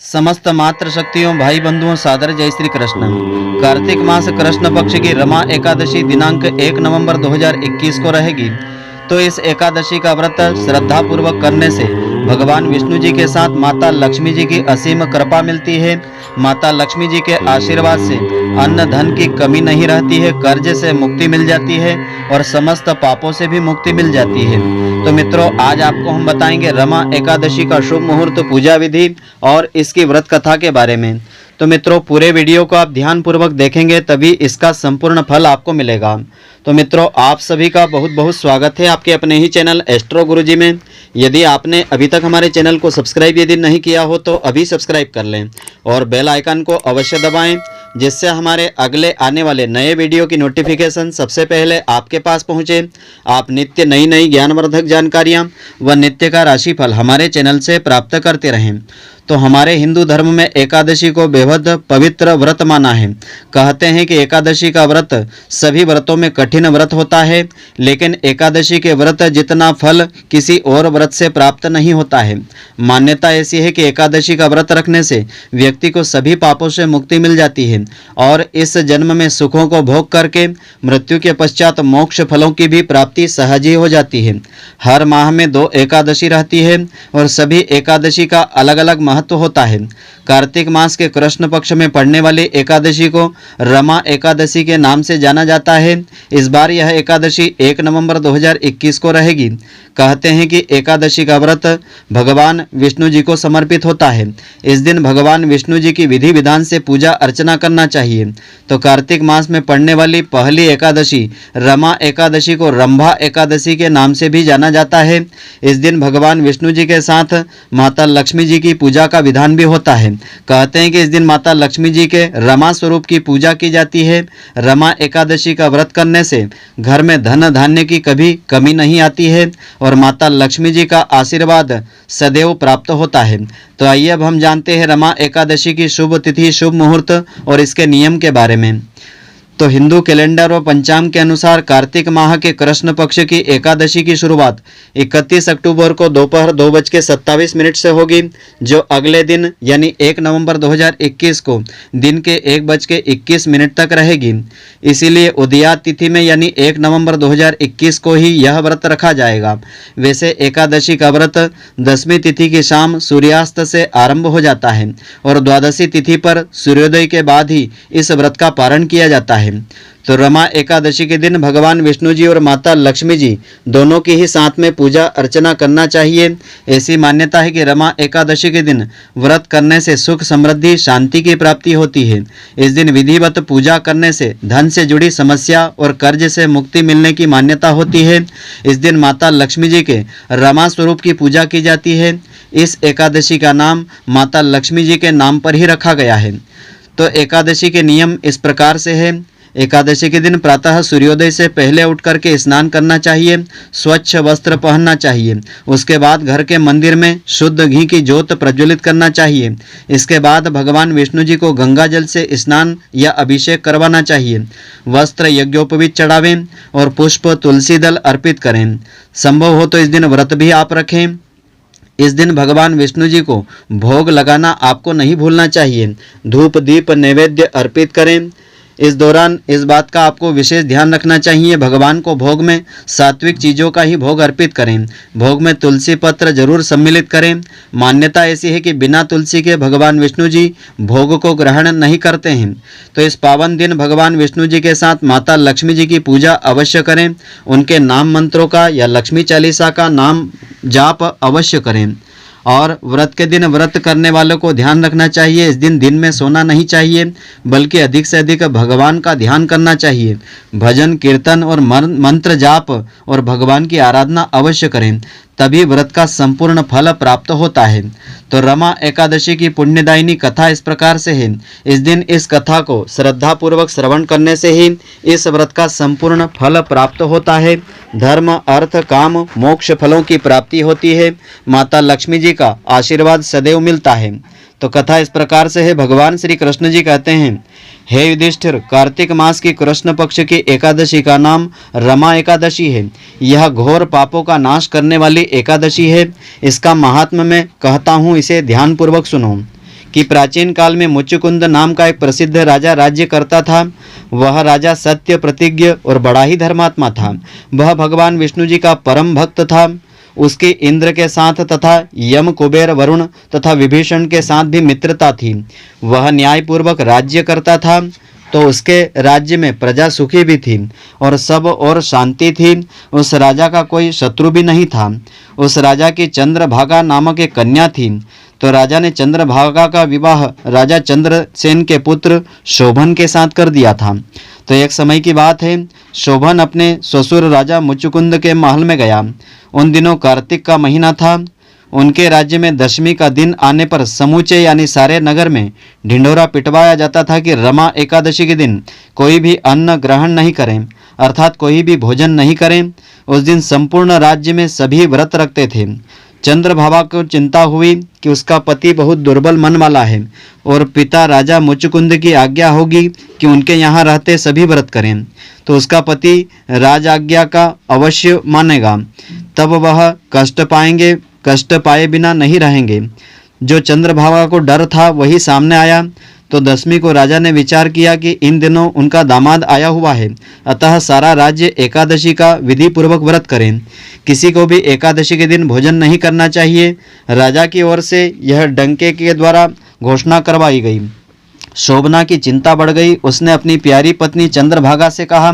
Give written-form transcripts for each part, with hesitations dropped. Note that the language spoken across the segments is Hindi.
समस्त मातृ शक्तियों भाई बंधुओं सादर जय श्री कृष्ण। कार्तिक मास कृष्ण पक्ष की रमा एकादशी दिनांक 1 नवंबर 2021 को रहेगी। तो इस एकादशी का व्रत श्रद्धा पूर्वक करने से भगवान विष्णु जी के साथ माता लक्ष्मी जी की असीम कृपा मिलती है। माता लक्ष्मी जी के आशीर्वाद से अन्न धन की कमी नहीं रहती है, कर्ज से मुक्ति मिल जाती है और समस्त पापों से भी मुक्ति मिल जाती है। तो मित्रों, आज आपको हम बताएंगे रमा एकादशी का शुभ मुहूर्त, पूजा विधि और इसकी व्रत कथा के बारे में। तो मित्रों, पूरे वीडियो को आप ध्यान पूर्वक देखेंगे तभी इसका संपूर्ण फल आपको मिलेगा। तो मित्रों, आप सभी का बहुत बहुत स्वागत है आपके अपने ही चैनल एस्ट्रो गुरुजी में। यदि आपने अभी तक हमारे चैनल को सब्सक्राइब यदि नहीं किया हो तो अभी सब्सक्राइब कर लें और बेल आइकन को अवश्य दबाएं, जिससे हमारे अगले आने वाले नए वीडियो की नोटिफिकेशन सबसे पहले आपके पास पहुंचे। आप नित्य नई नई ज्ञानवर्धक जानकारियां व नित्य का राशिफल हमारे चैनल से प्राप्त करते रहें। तो हमारे हिंदू धर्म में एकादशी को बेहद पवित्र व्रत माना है। कहते हैं कि एकादशी का व्रत सभी व्रतों में कठिन व्रत होता है, लेकिन एकादशी के व्रत जितना फल किसी और व्रत से प्राप्त नहीं होता है। मान्यता ऐसी है कि एकादशी का व्रत रखने से व्यक्ति को सभी पापों से मुक्ति मिल जाती है और इस जन्म में सुखों को भोग करके मृत्यु के पश्चात मोक्ष फलों की भी प्राप्ति सहज ही हो जाती है। हर माह में 2 एकादशी रहती है और सभी एकादशी का अलग अलग महत्व होता है। कार्तिक मास के कृष्ण पक्ष में पड़ने वाली एकादशी को रमा एकादशी के नाम से जाना जाता है। इस बार यह एकादशी 1 नवंबर 2021 को रहेगी। कहते हैं कि एकादशी का व्रत भगवान विष्णु जी को समर्पित होता है। इस दिन भगवान विष्णु जी की विधि विधान से पूजा अर्चना करना चाहिए। तो कार्तिक मास में पड़ने वाली पहली एकादशी रमा एकादशी को रंभा एकादशी के नाम से भी जाना जाता है। इस दिन भगवान विष्णु जी के साथ माता लक्ष्मी जी की पूजा का विधान भी होता है। कहते हैं कि इस दिन माता लक्ष्मी जी के रमा स्वरूप की पूजा की जाती है। रमा एकादशी का व्रत करने से घर में धन धान्य की कभी कमी नहीं आती है और माता लक्ष्मी जी का आशीर्वाद सदैव प्राप्त होता है। तो आइए अब हम जानते हैं रमा एकादशी की शुभ तिथि, शुभ मुहूर्त और इसके नियम के बारे में। तो हिंदू कैलेंडर व पंचांग के अनुसार कार्तिक माह के कृष्ण पक्ष की एकादशी की शुरुआत 31 अक्टूबर को दोपहर 2:27 से होगी, जो अगले दिन यानी 1 नवंबर 2021 को दिन के 1:21 तक रहेगी। इसीलिए उदया तिथि में यानी 1 नवंबर 2021 को ही यह व्रत रखा जाएगा। वैसे एकादशी का व्रत 10वीं तिथि की शाम सूर्यास्त से आरंभ हो जाता है और द्वादशी तिथि पर सूर्योदय के बाद ही इस व्रत का पारण किया जाता है। तो रमा एकादशी के दिन भगवान विष्णु जी और माता लक्ष्मी जी दोनों की ही साथ में पूजा अर्चना करना चाहिए। ऐसी मान्यता है कि रमा एकादशी के दिन व्रत करने से सुख समृद्धि शांति की प्राप्ति होती है। इस दिन विधिवत पूजा करने से धन से जुड़ी समस्या और कर्ज से मुक्ति मिलने की मान्यता होती है। इस दिन माता लक्ष्मी जी के रमा स्वरूप की पूजा की जाती है। इस एकादशी का नाम माता लक्ष्मी जी के नाम पर ही रखा गया है। तो एकादशी के नियम इस प्रकार से है। एकादशी के दिन प्रातः सूर्योदय से पहले उठ करके स्नान करना चाहिए, स्वच्छ वस्त्र पहनना चाहिए। उसके बाद घर के मंदिर में शुद्ध घी की ज्योत प्रज्वलित करना चाहिए। इसके बाद भगवान विष्णु जी को गंगा जल से स्नान या अभिषेक करवाना चाहिए। वस्त्र यज्ञोपवीत चढ़ावें और पुष्प तुलसी दल अर्पित करें। संभव हो तो इस दिन व्रत भी आप रखें। इस दिन भगवान विष्णु जी को भोग लगाना आपको नहीं भूलना चाहिए। धूप दीप नैवेद्य अर्पित करें। इस दौरान इस बात का आपको विशेष ध्यान रखना चाहिए, भगवान को भोग में सात्विक चीज़ों का ही भोग अर्पित करें। भोग में तुलसी पत्र जरूर सम्मिलित करें। मान्यता ऐसी है कि बिना तुलसी के भगवान विष्णु जी भोग को ग्रहण नहीं करते हैं। तो इस पावन दिन भगवान विष्णु जी के साथ माता लक्ष्मी जी की पूजा अवश्य करें। उनके नाम मंत्रों का या लक्ष्मी चालीसा का नाम जाप अवश्य करें। और व्रत के दिन व्रत करने वालों को ध्यान रखना चाहिए, इस दिन में सोना नहीं चाहिए, बल्कि अधिक से अधिक भगवान का ध्यान करना चाहिए। भजन कीर्तन और मंत्र जाप और भगवान की आराधना अवश्य करें, तभी व्रत का संपूर्ण फल प्राप्त होता है। तो रमा एकादशी की पुण्यदायिनी कथा इस प्रकार से है। इस दिन इस कथा को श्रद्धा पूर्वक श्रवण करने से ही इस व्रत का संपूर्ण फल प्राप्त होता है। धर्म अर्थ काम मोक्ष फलों की प्राप्ति होती है। माता लक्ष्मी जी का आशीर्वाद सदैव मिलता है। तो कथा इस प्रकार से है। भगवान श्री कृष्ण जी कहते हैं, हे युधिष्ठिर, कार्तिक मास की कृष्ण पक्ष की एकादशी का नाम रमा एकादशी है। यह घोर पापों का नाश करने वाली एकादशी है। इसका महात्म्य मैं कहता हूँ, इसे ध्यानपूर्वक सुनो। कि प्राचीन काल में मुचुकुंद नाम का एक प्रसिद्ध राजा राज्य करता था। वह राजा सत्य प्रतिज्ञ और बड़ा ही धर्मात्मा था। वह भगवान विष्णु जी का परम भक्त था। उसकी इंद्र के साथ तथा यम, कुबेर, वरुण तथा विभीषण के साथ भी मित्रता थी। वह न्यायपूर्वक राज्य करता था, तो उसके राज्य में प्रजा सुखी भी थी और सब और शांति थी। उस राजा का कोई शत्रु भी नहीं था। उस राजा की चंद्रभागा नामक एक कन्या थी। तो राजा ने चंद्रभागा का विवाह राजा चंद्रसेन के पुत्र शोभन के साथ कर दिया था। तो एक समय की बात है, शोभन अपने ससुर राजा मुचुकुंद के महल में गया। उन दिनों कार्तिक का महीना था। उनके राज्य में दशमी का दिन आने पर समूचे यानी सारे नगर में ढिंढोरा पिटवाया जाता था कि रमा एकादशी के दिन कोई भी अन्न ग्रहण नहीं करें, अर्थात कोई भी भोजन नहीं करें। उस दिन संपूर्ण राज्य में सभी व्रत रखते थे। चंद्रभागा को चिंता हुई कि उसका पति बहुत दुर्बल मन वाला है और पिता राजा मुचुकुंद की आज्ञा होगी कि उनके यहाँ रहते सभी व्रत करें, तो उसका पति राज आज्ञा का अवश्य मानेगा, तब वह कष्ट पाए बिना नहीं रहेंगे। जो चंद्रभागा को डर था वही सामने आया। तो दशमी को राजा ने विचार किया कि इन दिनों उनका दामाद आया हुआ है, अतः सारा राज्य एकादशी का विधि पूर्वक व्रत करें। किसी को भी एकादशी के दिन भोजन नहीं करना चाहिए। राजा की ओर से यह डंके के द्वारा घोषणा करवाई गई। शोभना की चिंता बढ़ गई। उसने अपनी प्यारी पत्नी चंद्रभागा से कहा,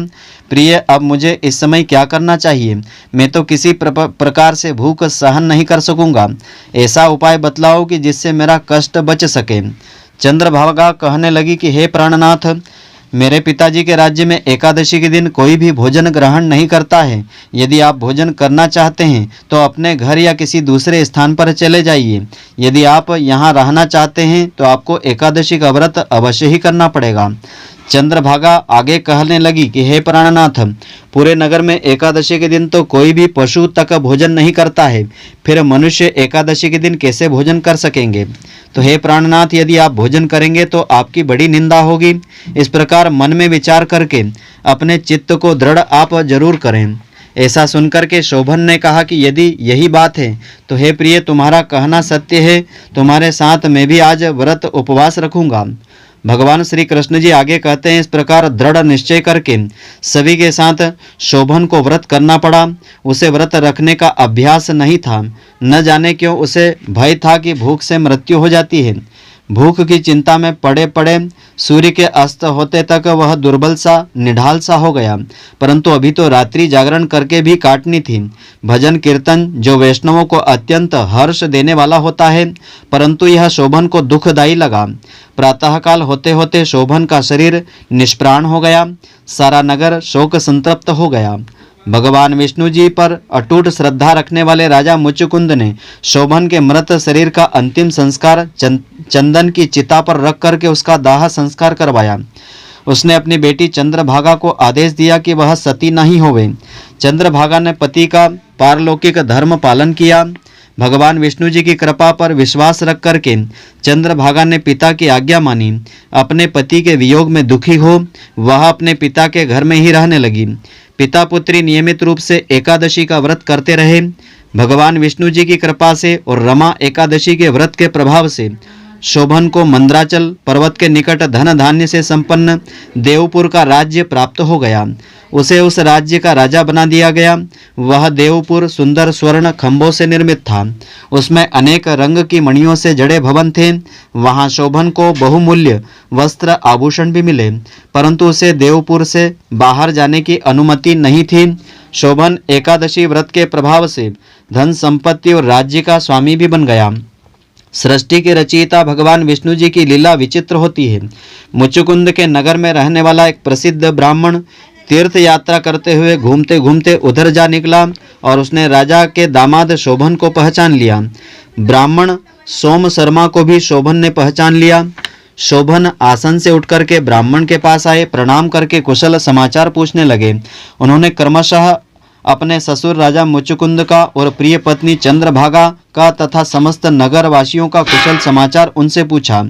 प्रिय, अब मुझे इस समय क्या करना चाहिए? मैं तो किसी प्रकार से भूख सहन नहीं कर सकूंगा। ऐसा उपाय बतलाओ कि जिससे मेरा कष्ट बच सके। चंद्रभागा कहने लगी कि हे प्राणनाथ, मेरे पिताजी के राज्य में एकादशी के दिन कोई भी भोजन ग्रहण नहीं करता है। यदि आप भोजन करना चाहते हैं तो अपने घर या किसी दूसरे स्थान पर चले जाइए। यदि आप यहाँ रहना चाहते हैं तो आपको एकादशी का व्रत अवश्य ही करना पड़ेगा। चंद्रभागा आगे कहने लगी कि हे प्राणनाथ, पूरे नगर में एकादशी के दिन तो कोई भी पशु तक भोजन नहीं करता है, फिर मनुष्य एकादशी के दिन कैसे भोजन कर सकेंगे? तो हे प्राणनाथ, यदि आप भोजन करेंगे तो आपकी बड़ी निंदा होगी। इस प्रकार मन में विचार करके अपने चित्त को दृढ़ आप जरूर करें। ऐसा सुनकर के शोभन ने कहा कि यदि यही बात है तो हे प्रिय, तुम्हारा कहना सत्य है। तुम्हारे साथ मैं भी आज व्रत उपवास रखूंगा। भगवान श्री कृष्ण जी आगे कहते हैं, इस प्रकार दृढ़ निश्चय करके सभी के साथ शोभन को व्रत करना पड़ा। उसे व्रत रखने का अभ्यास नहीं था। न जाने क्यों उसे भय था कि भूख से मृत्यु हो जाती है। भूख की चिंता में पड़े पड़े सूर्य के अस्त होते तक वह दुर्बल सा निढाल सा हो गया। परंतु अभी तो रात्रि जागरण करके भी काटनी थी। भजन कीर्तन जो वैष्णवों को अत्यंत हर्ष देने वाला होता है, परंतु यह शोभन को दुखदायी लगा। प्रातःकाल होते होते शोभन का शरीर निष्प्राण हो गया। सारा नगर शोक संतप्त हो गया। भगवान विष्णु जी पर अटूट श्रद्धा रखने वाले राजा मुचुकुंद ने शोभन के मृत शरीर का अंतिम संस्कार चंदन की चिता पर रख करके उसका दाह संस्कार करवाया। उसने अपनी बेटी चंद्रभागा को आदेश दिया कि वह सती नहीं होवे। चंद्रभागा ने पति का पारलौकिक धर्म पालन किया। भगवान विष्णु जी की कृपा पर विश्वास रख करके चंद्रभागा ने पिता की आज्ञा मानी। अपने पति के वियोग में दुखी हो वह अपने पिता के घर में ही रहने लगी। पिता पुत्री नियमित रूप से एकादशी का व्रत करते रहे। भगवान विष्णु जी की कृपा से और रमा एकादशी के व्रत के प्रभाव से शोभन को मंद्राचल पर्वत के निकट धन धान्य से संपन्न देवपुर का राज्य प्राप्त हो गया। उसे उस राज्य का राजा बना दिया गया। वह देवपुर सुंदर स्वर्ण खंभों से निर्मित था। उसमें अनेक रंग की मणियों से जड़े भवन थे। वहां शोभन को बहुमूल्य वस्त्र आभूषण भी मिले, परंतु उसे देवपुर से बाहर जाने की अनुमति नहीं थी। शोभन एकादशी व्रत के प्रभाव से धन संपत्ति और राज्य का स्वामी भी बन गया। सृष्टि के रचयिता भगवान विष्णु जी की लीला विचित्र होती है। मुचुकुंद के नगर में रहने वाला एक प्रसिद्ध ब्राह्मण तीर्थ यात्रा करते हुए घूमते घूमते उधर जा निकला और उसने राजा के दामाद शोभन को पहचान लिया। ब्राह्मण सोम शर्मा को भी शोभन ने पहचान लिया। शोभन आसन से उठकर के ब्राह्मण के पास आए, प्रणाम करके कुशल समाचार पूछने लगे। उन्होंने क्रमशः अपने ससुर राजा मुचुकुंद का और प्रिय पत्नी चंद्रभागा का तथा समस्त नगर वासियों का कुशल समाचार उनसे पूछा।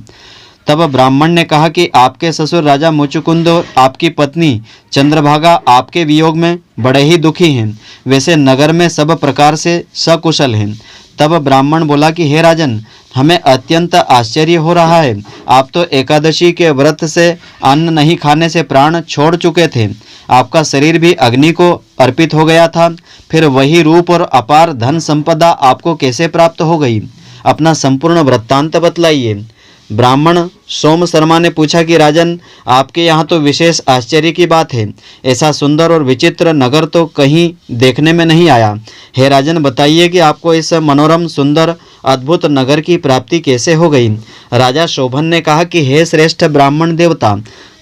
तब ब्राह्मण ने कहा कि आपके ससुर राजा मुचुकुंद और आपकी पत्नी चंद्रभागा आपके वियोग में बड़े ही दुखी हैं, वैसे नगर में सब प्रकार से सकुशल हैं। तब ब्राह्मण बोला कि हे राजन, हमें अत्यंत आश्चर्य हो रहा है। आप तो एकादशी के व्रत से अन्न नहीं खाने से प्राण छोड़ चुके थे, आपका शरीर भी अग्नि को अर्पित हो गया था, फिर वही रूप और अपार धन संपदा आपको कैसे प्राप्त हो गई? अपना संपूर्ण वृत्तांत बतलाइए। ब्राह्मण सोम शर्मा ने पूछा कि राजन, आपके यहाँ तो विशेष आश्चर्य की बात है, ऐसा सुंदर और विचित्र नगर तो कहीं देखने में नहीं आया। हे राजन, बताइए कि आपको इस मनोरम सुंदर अद्भुत नगर की प्राप्ति कैसे हो गई? राजा शोभन ने कहा कि हे श्रेष्ठ ब्राह्मण देवता,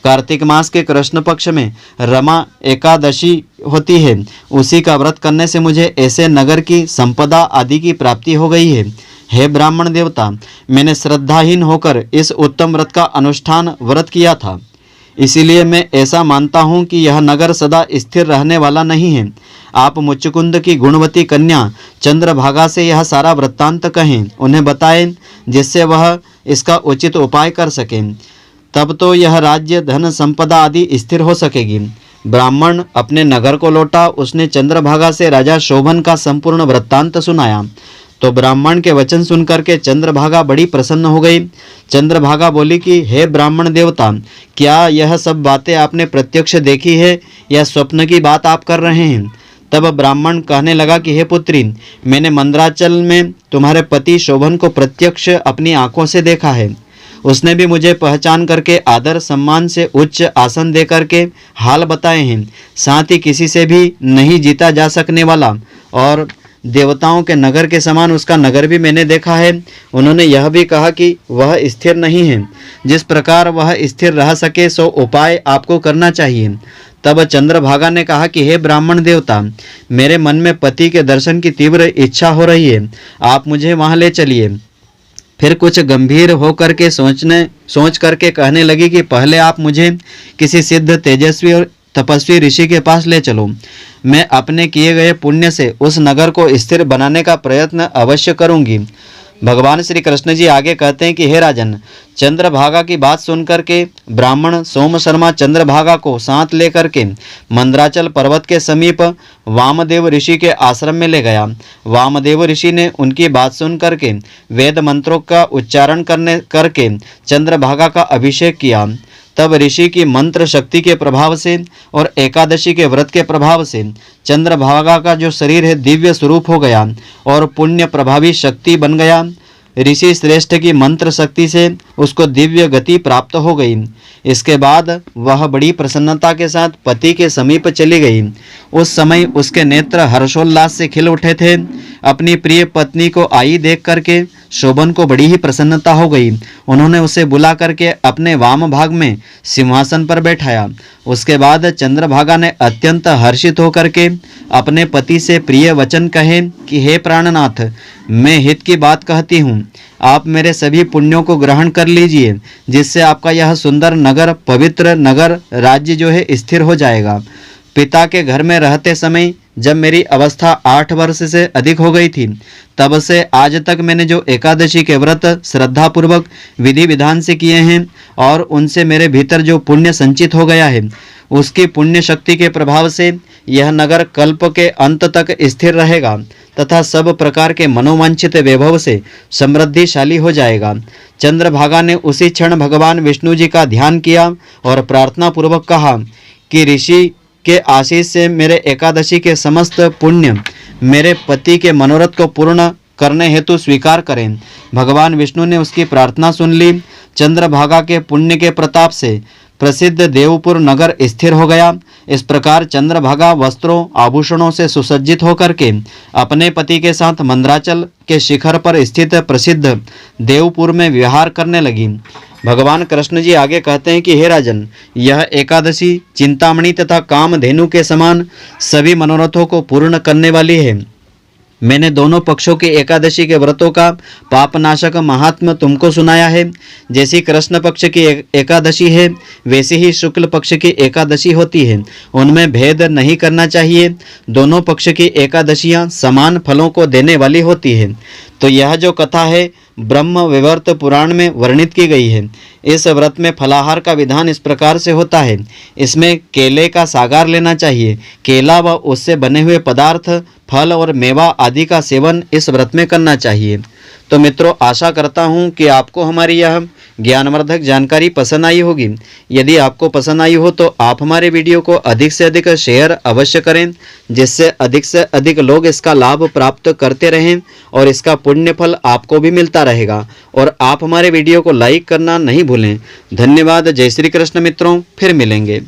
कार्तिक मास के कृष्ण पक्ष में रमा एकादशी होती है, उसी का व्रत करने से मुझे ऐसे नगर की संपदा आदि की प्राप्ति हो गई है। हे ब्राह्मण देवता, मैंने श्रद्धाहीन होकर इस उत्तम व्रत का अनुष्ठान व्रत किया था, इसीलिए मैं ऐसा मानता हूँ कि यह नगर सदा स्थिर रहने वाला नहीं है। आप मुचुकुंद की गुणवती कन्या चंद्रभागा से यह सारा वृत्तांत कहें, उन्हें बताएं, जिससे वह इसका उचित उपाय कर सकें। तब तो यह राज्य धन संपदा आदि स्थिर हो सकेगी। ब्राह्मण अपने नगर को लौटा। उसने चंद्रभागा से राजा शोभन का संपूर्ण वृत्तांत सुनाया। तो ब्राह्मण के वचन सुनकर के चंद्रभागा बड़ी प्रसन्न हो गई। चंद्रभागा बोली कि हे ब्राह्मण देवता, क्या यह सब बातें आपने प्रत्यक्ष देखी है या स्वप्न की बात आप कर रहे हैं? तब ब्राह्मण कहने लगा कि हे पुत्री, मैंने मंदराचल में तुम्हारे पति शोभन को प्रत्यक्ष अपनी आंखों से देखा है। उसने भी मुझे पहचान करके आदर सम्मान से उच्च आसन दे करके हाल बताए हैं। साथ ही किसी से भी नहीं जीता जा सकने वाला और देवताओं के नगर के समान उसका नगर भी मैंने देखा है। उन्होंने यह भी कहा कि वह स्थिर नहीं है, जिस प्रकार वह स्थिर रह सके सो उपाय आपको करना चाहिए। तब चंद्रभागा ने कहा कि हे ब्राह्मण देवता, मेरे मन में पति के दर्शन की तीव्र इच्छा हो रही है, आप मुझे वहाँ ले चलिए। फिर कुछ गंभीर होकर के सोच करके कहने लगी कि पहले आप मुझे किसी सिद्ध तेजस्वी और तपस्वी ऋषि के पास ले चलो। मैं अपने किए गए पुण्य से उस नगर को स्थिर बनाने का प्रयत्न अवश्य करूंगी। भगवान श्री कृष्ण जी आगे कहते हैं कि हे राजन, चंद्रभागा की बात सुनकर के ब्राह्मण सोम शर्मा चंद्रभागा को साथ लेकर के मंदराचल पर्वत के समीप वामदेव ऋषि के आश्रम में ले गया। वामदेव ऋषि ने उनकी बात सुन करके वेद मंत्रों का उच्चारण करके चंद्रभागा का अभिषेक किया। तब ऋषि की मंत्र शक्ति के प्रभाव से और एकादशी के व्रत के प्रभाव से चंद्रभागा का जो शरीर है दिव्य स्वरूप हो गया और पुण्य प्रभावी शक्ति बन गया। ऋषि श्रेष्ठ की मंत्र शक्ति से उसको दिव्य गति प्राप्त हो गई। इसके बाद वह बड़ी प्रसन्नता के साथ पति के समीप चली गई। उस समय उसके नेत्र हर्षोल्लास से खिल उठे थे। अपनी प्रिय पत्नी को आई देख करके शोभन को बड़ी ही प्रसन्नता हो गई। उन्होंने उसे बुला करके अपने वाम भाग में सिंहासन पर बैठाया। उसके बाद चंद्रभागा ने अत्यंत हर्षित होकर के अपने पति से प्रिय वचन कहे कि हे प्राणनाथ, मैं हित की बात कहती हूँ, आप मेरे सभी पुण्यों को ग्रहण कर लीजिए, जिससे आपका यह सुंदर नगर, पवित्र नगर राज्य जो है स्थिर हो जाएगा। पिता के घर में रहते समय जब मेरी अवस्था 8 वर्ष से अधिक हो गई थी, तब से आज तक मैंने जो एकादशी के व्रत श्रद्धापूर्वक विधि विधान से किए हैं और उनसे मेरे भीतर जो पुण्य संचित हो गया है, उसकी पुण्य शक्ति के प्रभाव से यह नगर कल्प के अंत तक स्थिर रहेगा तथा सब प्रकार के मनोवांछित वैभव से समृद्धिशाली हो जाएगा। चंद्रभागा ने उसी क्षण भगवान विष्णु जी का ध्यान किया और प्रार्थना पूर्वक कहा कि ऋषि के आशीष से मेरे एकादशी के समस्त पुण्य मेरे पति के मनोरथ को पूर्ण करने हेतु स्वीकार करें। भगवान विष्णु ने उसकी प्रार्थना सुन ली। चंद्रभागा के पुण्य के प्रताप से प्रसिद्ध देवपुर नगर स्थिर हो गया। इस प्रकार चंद्रभागा वस्त्रों आभूषणों से सुसज्जित होकर के अपने पति के साथ मंदराचल के शिखर पर स्थित प्रसिद्ध देवपुर में विहार करने लगी। भगवान कृष्ण जी आगे कहते हैं कि हे राजन, यह एकादशी चिंतामणि तथा कामधेनु के समान सभी मनोरथों को पूर्ण करने वाली है। मैंने दोनों पक्षों की एकादशी के व्रतों का पापनाशक महात्म्य तुमको सुनाया है। जैसी कृष्ण पक्ष की एकादशी है वैसी ही शुक्ल पक्ष की एकादशी होती है, उनमें भेद नहीं करना चाहिए। दोनों पक्ष की एकादशियां समान फलों को देने वाली होती है। तो यह जो कथा है ब्रह्म विवर्त पुराण में वर्णित की गई है। इस व्रत में फलाहार का विधान इस प्रकार से होता है। इसमें केले का सागार लेना चाहिए। केला व उससे बने हुए पदार्थ, फल और मेवा आदि का सेवन इस व्रत में करना चाहिए। तो मित्रों, आशा करता हूँ कि आपको हमारी यह ज्ञानवर्धक जानकारी पसंद आई होगी। यदि आपको पसंद आई हो तो आप हमारे वीडियो को अधिक से अधिक शेयर अवश्य करें, जिससे अधिक से अधिक लोग इसका लाभ प्राप्त करते रहें और इसका पुण्य फल आपको भी मिलता रहेगा। और आप हमारे वीडियो को लाइक करना नहीं भूलें। धन्यवाद। जय श्री कृष्ण मित्रों, फिर मिलेंगे।